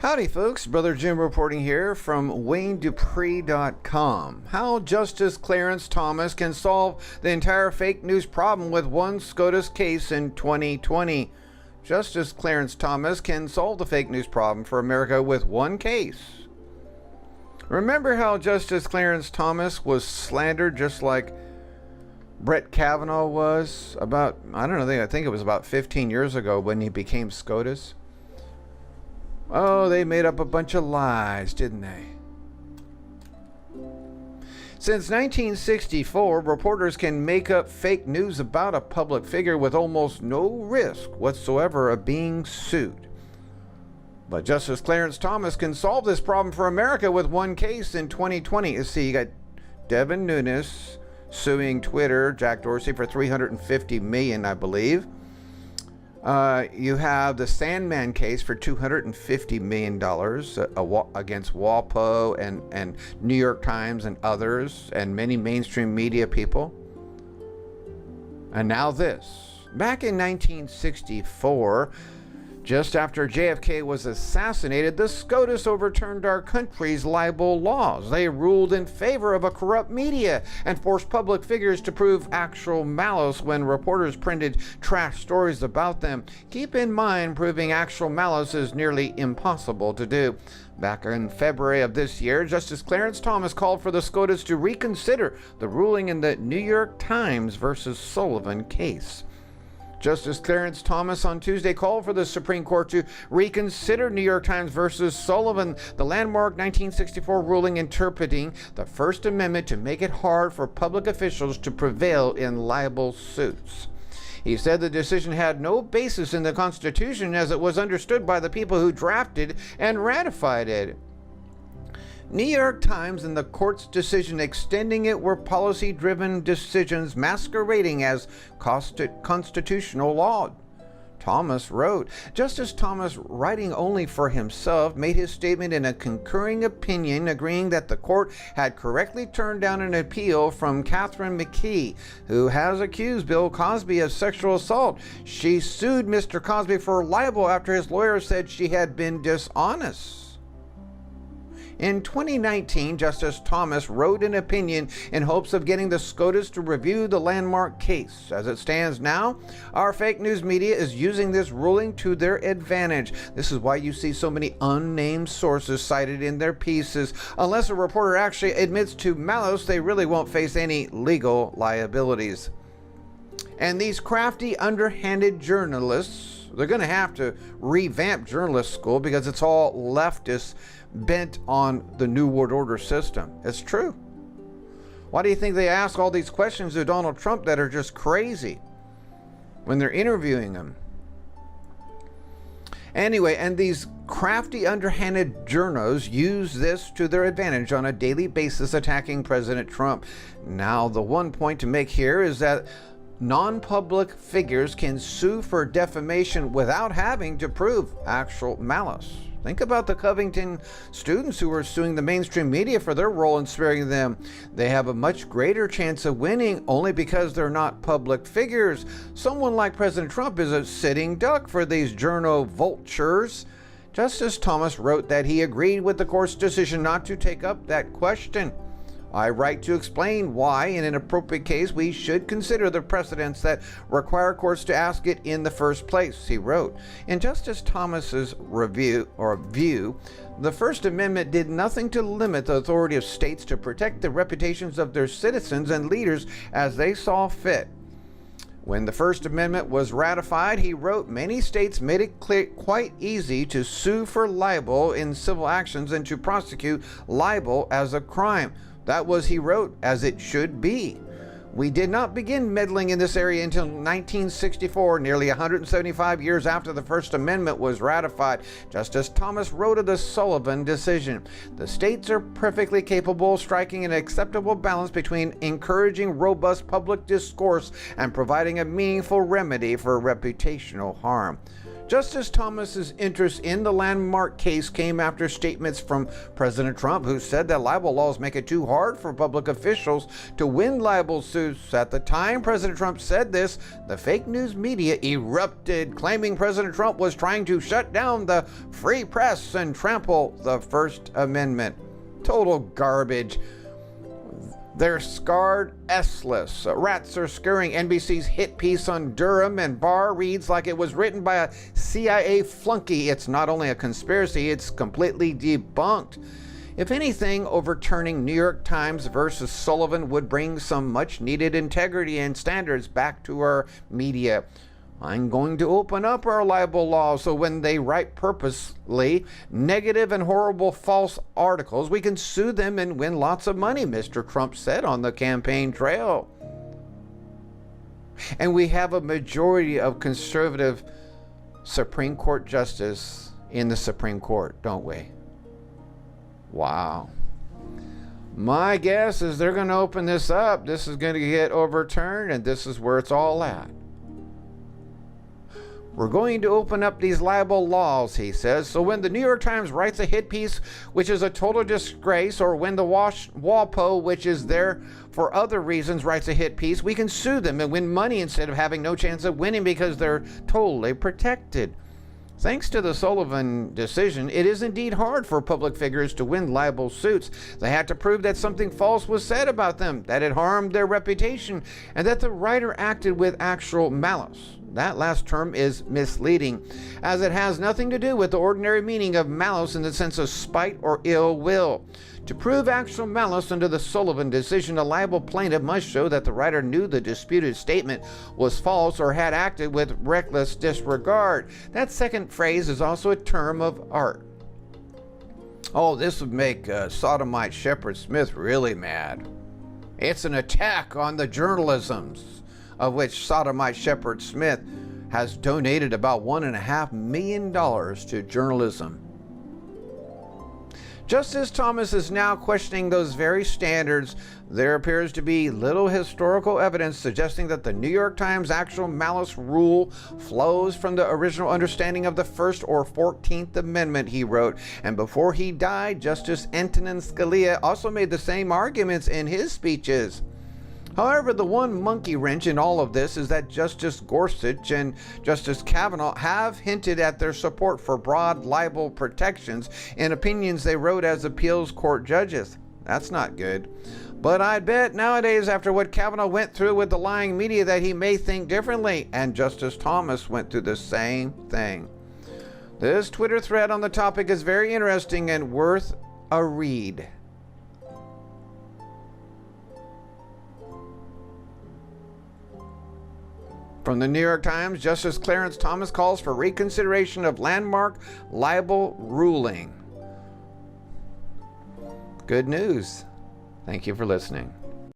Howdy folks, Brother Jim reporting here from WayneDupree.com. How Justice Clarence Thomas can solve the entire fake news problem with one SCOTUS case in 2020. Justice Clarence Thomas can solve the fake news problem for America with one case. Remember how Justice Clarence Thomas was slandered just like Brett Kavanaugh was I think it was about 15 years ago when he became SCOTUS? Oh, they made up a bunch of lies, didn't they? Since 1964, reporters can make up fake news about a public figure with almost no risk whatsoever of being sued. But Justice Clarence Thomas can solve this problem for America with one case in 2020. You see, you got Devin Nunes suing Twitter, Jack Dorsey, for $350 million, I believe. You have the Sandman case for $250 million against WAPO and New York Times and others and many mainstream media people. And now this. Back in 1964, just after JFK was assassinated, the SCOTUS overturned our country's libel laws. They ruled in favor of a corrupt media and forced public figures to prove actual malice when reporters printed trash stories about them. Keep in mind, proving actual malice is nearly impossible to do. Back in February of this year, Justice Clarence Thomas called for the SCOTUS to reconsider the ruling in the New York Times versus Sullivan case. Justice Clarence Thomas on Tuesday called for the Supreme Court to reconsider New York Times versus Sullivan, the landmark 1964 ruling interpreting the First Amendment to make it hard for public officials to prevail in libel suits. He said the decision had no basis in the Constitution as it was understood by the people who drafted and ratified it. New York Times and the court's decision extending it were policy-driven decisions masquerading as constitutional law. Thomas wrote. Justice Thomas, writing only for himself, made his statement in a concurring opinion, agreeing that the court had correctly turned down an appeal from Catherine McKee, who has accused Bill Cosby of sexual assault. She sued Mr. Cosby for libel after his lawyer said she had been dishonest. In 2019, Justice Thomas wrote an opinion in hopes of getting the SCOTUS to review the landmark case. As it stands now, our fake news media is using this ruling to their advantage. This is why you see so many unnamed sources cited in their pieces. Unless a reporter actually admits to malice, they really won't face any legal liabilities. And these crafty, underhanded journalists, they're going to have to revamp journalist school because it's all leftists bent on the New World Order system. It's true. Why do you think they ask all these questions of Donald Trump that are just crazy when they're interviewing him? Anyway, and these crafty, underhanded journos use this to their advantage on a daily basis, attacking President Trump. Now, the one point to make here is that non-public figures can sue for defamation without having to prove actual malice. Think about the Covington students who are suing the mainstream media for their role in sparing them. They have a much greater chance of winning only because they're not public figures. Someone like President Trump is a sitting duck for these journo vultures. Justice Thomas wrote that he agreed with the court's decision not to take up that question. I write to explain why, in an appropriate case, we should consider the precedents that require courts to ask it in the first place, he wrote. In Justice Thomas's view, the First Amendment did nothing to limit the authority of states to protect the reputations of their citizens and leaders as they saw fit. When the First Amendment was ratified, he wrote, many states made it quite easy to sue for libel in civil actions and to prosecute libel as a crime. That was, he wrote, as it should be. We did not begin meddling in this area until 1964, nearly 175 years after the First Amendment was ratified. Justice Thomas wrote of the Sullivan decision. The states are perfectly capable of striking an acceptable balance between encouraging robust public discourse and providing a meaningful remedy for reputational harm. Justice Thomas's interest in the landmark case came after statements from President Trump, who said that libel laws make it too hard for public officials to win libel suits. At the time President Trump said this, the fake news media erupted, claiming President Trump was trying to shut down the free press and trample the First Amendment. Total garbage. They're scarred S-less. Rats are scurrying. NBC's hit piece on Durham and Barr reads like it was written by a CIA flunky. It's not only a conspiracy, it's completely debunked. If anything, overturning New York Times versus Sullivan would bring some much-needed integrity and standards back to our media. I'm going to open up our libel law so when they write purposely negative and horrible false articles, we can sue them and win lots of money, Mr. Trump said on the campaign trail. And we have a majority of conservative Supreme Court justice in the Supreme Court, don't we? Wow. My guess is they're going to open this up. This is going to get overturned, and this is where it's all at. We're going to open up these libel laws, he says, so when the New York Times writes a hit piece, which is a total disgrace, or when the WAPO, which is there for other reasons, writes a hit piece, we can sue them and win money instead of having no chance of winning because they're totally protected. Thanks to the Sullivan decision, it is indeed hard for public figures to win libel suits. They had to prove that something false was said about them, that it harmed their reputation, and that the writer acted with actual malice. That last term is misleading, as it has nothing to do with the ordinary meaning of malice in the sense of spite or ill will. To prove actual malice under the Sullivan decision, a libel plaintiff must show that the writer knew the disputed statement was false or had acted with reckless disregard. That second phrase is also a term of art. Oh, this would make sodomite Shepard Smith really mad. It's an attack on the journalisms, of which sodomite Shepard Smith has donated about $1.5 million to journalism. Justice Thomas is now questioning those very standards. There appears to be little historical evidence suggesting that the New York Times actual malice rule flows from the original understanding of the First or 14th Amendment, he wrote. And before he died, Justice Antonin Scalia also made the same arguments in his speeches. However, the one monkey wrench in all of this is that Justice Gorsuch and Justice Kavanaugh have hinted at their support for broad libel protections in opinions they wrote as appeals court judges. That's not good. But I'd bet nowadays, after what Kavanaugh went through with the lying media, that he may think differently, and Justice Thomas went through the same thing. This Twitter thread on the topic is very interesting and worth a read. From the New York Times, Justice Clarance Thomas calls for reconsideration of landmark libel ruling. Good news. Thank you for listening.